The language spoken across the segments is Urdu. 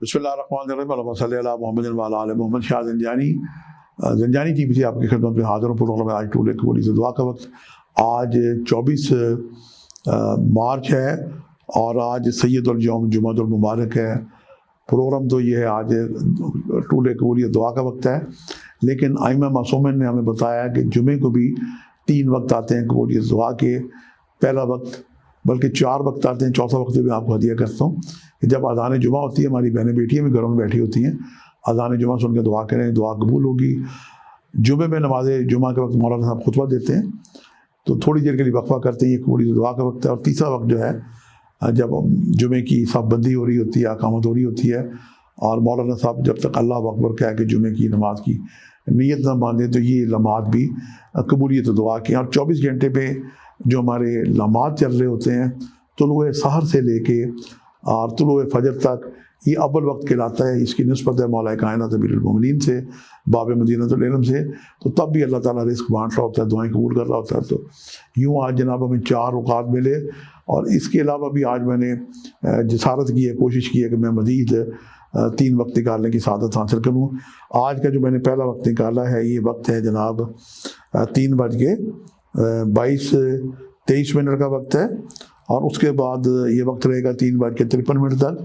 بسم اللہ الرحمن الرحیم، اللہم صلی علی محمد وعلی آل محمد۔ شاہ زنجانی ٹی وی سے آپ کی خدمت میں حاضر ہوں۔ پروگرام آج ٹولے قبولی سے دعا کا وقت۔ آج 24 مارچ ہے اور آج سید الجوم جمعۃ المبارک ہے۔ پروگرام تو یہ ہے، آج ٹولے قبولی دعا کا وقت ہے، لیکن ائمہ معصومین نے ہمیں بتایا کہ جمعے کو بھی 3 وقت آتے ہیں قبولی دعا کے۔ پہلا وقت بلکہ 4 وقت آتے ہیں، چوتھا وقت بھی آپ کو ہدیہ کرتا ہوں کہ جب اذان جمعہ ہوتی ہے، ہماری بہنیں بیٹیاں بھی گھروں میں بیٹھی ہوتی ہیں، اذان جمعہ سن کے دعا کریں، دعا قبول ہوگی۔ جمعے میں نماز جمعہ کے وقت مولانا صاحب خطبہ دیتے ہیں تو تھوڑی دیر کے لیے وقفہ کرتے ہیں، یہ قبولی دعا کا وقت ہے۔ اور تیسرا وقت جو ہے جب جمعے کی صف بندی ہو رہی ہوتی ہے، اقامت ہو رہی ہوتی ہے، اور مولانا صاحب جب تک اللہ اکبر کہہ کے جمعے کی نماز کی نیت نہ باندھیں تو یہ لمحات بھی قبولیت دعا کی ہیں۔ اور 24 گھنٹے پہ جو ہمارے لمحات چل رہے ہوتے ہیں، طلوع سحر سے لے کے اور طلوع فجر تک، یہ اول وقت کہلاتا ہے۔ اس کی نسبت ہے مولا کائنات امیر المومنین سے، باب مدینۃ العلم سے۔ تو تب بھی اللہ تعالیٰ رزق بانٹ رہا ہوتا ہے، دعائیں قبول کر رہا ہوتا ہے۔ تو یوں آج جناب ہمیں 4 اوقات ملے، اور اس کے علاوہ بھی آج میں نے جسارت کی ہے، کوشش کی ہے کہ میں مزید 3 وقت نکالنے کی سعادت حاصل کروں۔ آج کا جو میں نے پہلا وقت نکالا ہے، یہ وقت ہے جناب 3:22 کا وقت ہے، اور اس کے بعد یہ وقت رہے گا 3:53 تک۔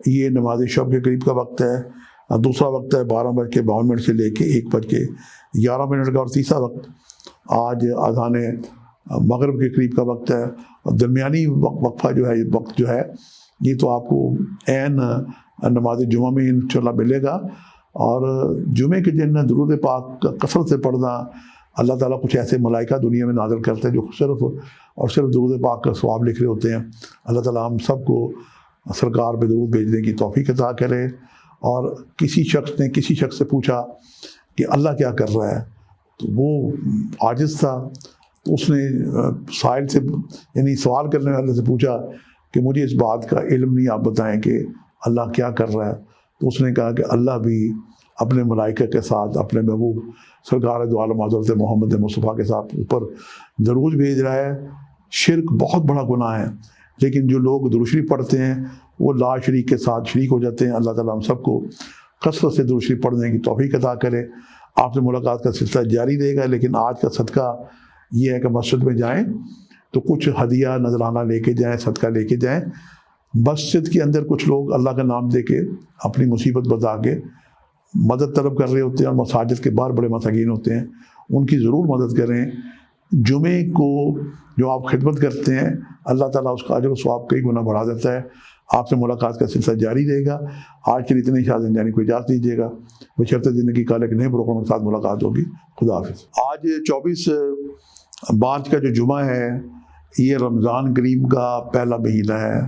یہ نماز شب کے قریب کا وقت ہے۔ دوسرا وقت ہے 12:52 سے لے کے 1:11 کا، اور تیسرا وقت آج اذان مغرب کے قریب کا وقت ہے۔ اور درمیانی وقفہ جو ہے، یہ وقت جو ہے، یہ تو آپ کو عین نماز جمعہ میں انشاءاللہ ملے گا۔ اور جمعے کے دن درود پاک کثرت سے پڑھنا، اللہ تعالیٰ کچھ ایسے ملائکہ دنیا میں نازل کرتے ہیں جو صرف اور صرف درود پاک کا ثواب لکھ رہے ہوتے ہیں۔ اللہ تعالیٰ ہم سب کو سرکار پہ درود بھیجنے کی توفیق عطا کرے۔ اور کسی شخص نے کسی شخص سے پوچھا کہ اللہ کیا کر رہا ہے، تو وہ عاجز تھا، تو اس نے سائل سے، یعنی سوال کرنے والے سے پوچھا کہ مجھے اس بات کا علم نہیں، آپ بتائیں کہ اللہ کیا کر رہا ہے۔ تو اس نے کہا کہ اللہ بھی اپنے ملائکہ کے ساتھ اپنے محبوب سرکار دو عالم حضرت محمد مصطفیٰ کے ساتھ اوپر درود بھیج رہا ہے۔ شرک بہت بڑا گناہ ہے، لیکن جو لوگ درود شریف پڑھتے ہیں وہ لا شریک کے ساتھ شریک ہو جاتے ہیں۔ اللہ تعالیٰ ہم سب کو کثرت سے درود شریف پڑھنے کی توفیق عطا کرے۔ آپ سے ملاقات کا سلسلہ جاری رہے گا، لیکن آج کا صدقہ یہ ہے کہ مسجد میں جائیں تو کچھ ہدیہ نذرانہ لے کے جائیں، صدقہ لے کے جائیں۔ مسجد کے اندر کچھ لوگ اللہ کا نام دے کے اپنی مصیبت بتا کے مدد طلب کر رہے ہوتے ہیں، اور مساجد کے باہر بڑے مساکین ہوتے ہیں، ان کی ضرور مدد کریں۔ جمعے کو جو آپ خدمت کرتے ہیں، اللہ تعالیٰ اس کا اجر و ثواب کئی گنا بڑھا دیتا ہے۔ آپ سے ملاقات کا سلسلہ جاری رہے گا۔ آج کے لیے اتنے، شاہ زنجانی کو اجازت دیجیے گا، بشرط زندگی کا ایک نئے پروگرام کے ساتھ ملاقات ہوگی۔ خدا حافظ۔ آج 24 مارچ کا جو جمعہ ہے، یہ رمضان کریم کا پہلا مہینہ ہے۔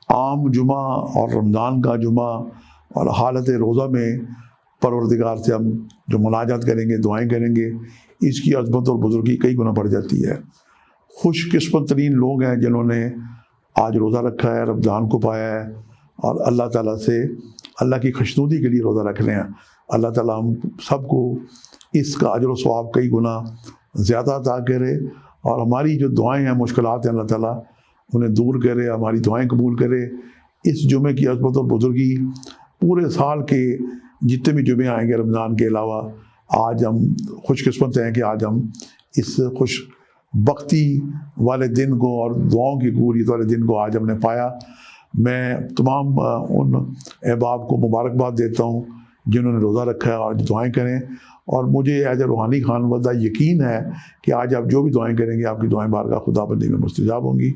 عام جمعہ اور رمضان کا جمعہ اور حالت روزہ میں پروردگار سے ہم جو مناجات کریں گے، دعائیں کریں گے، اس کی عظمت اور بزرگی کئی گنا بڑھ جاتی ہے۔ خوش قسمت ترین لوگ ہیں جنہوں نے آج روزہ رکھا ہے، رمضان کو پایا ہے، اور اللہ تعالیٰ سے اللہ کی خوشنودی کے لیے روزہ رکھ رہے ہیں۔ اللہ تعالیٰ ہم سب کو اس کا اجر و ثواب کئی گنا زیادہ عطا کرے، اور ہماری جو دعائیں ہیں، مشکلات ہیں، اللہ تعالیٰ انہیں دور کرے، ہماری دعائیں قبول کرے۔ اس جمعے کی عظمت اور بزرگی پورے سال کے جتنے بھی جمعے آئیں گے رمضان کے علاوہ، آج ہم خوش قسمت ہیں کہ آج ہم اس خوش بختی والے دن کو اور دعاؤں کی قبولیت والے دن کو آج ہم نے پایا۔ میں تمام ان احباب کو مبارکباد دیتا ہوں جنہوں نے روزہ رکھا ہے، اور دعائیں کریں۔ اور مجھے ایز اے روحانی خانوادہ یقین ہے کہ آج آپ جو بھی دعائیں کریں گے، آپ کی دعائیں بارگاہ خدا بندی میں مستجاب ہوں گی۔